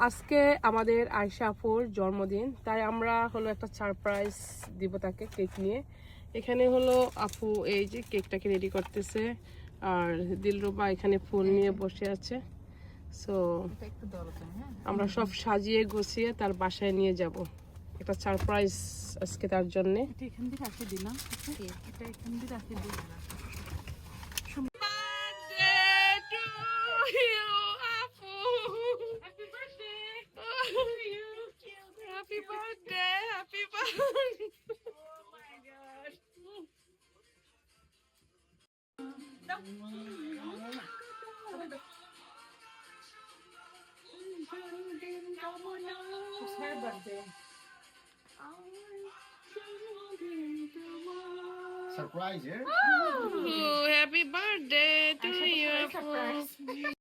আজকে আমাদের আয়শা আপুর জন্মদিন, তাই আমরা হলো একটা সারপ্রাইজ দিব তাকে কেক নিয়ে। এখানে হলো আপু এই যে কেকটাকে রেডি করতেছে, আর দিলরুবা এখানে ফুল নিয়ে বসে আছে। সো আমরা সব সাজিয়ে গুছিয়ে তার বাসায় নিয়ে যাব, একটা সারপ্রাইজ আজকে তার জন্য। এখান দিয়ে রাখে দিলাম, এটা এখান দিয়ে রাখে দিলাম। Happy birthday, happy birthday. Oh my god. It's her birthday. Surprise, yeah? Oh, happy birthday to you. Surprise.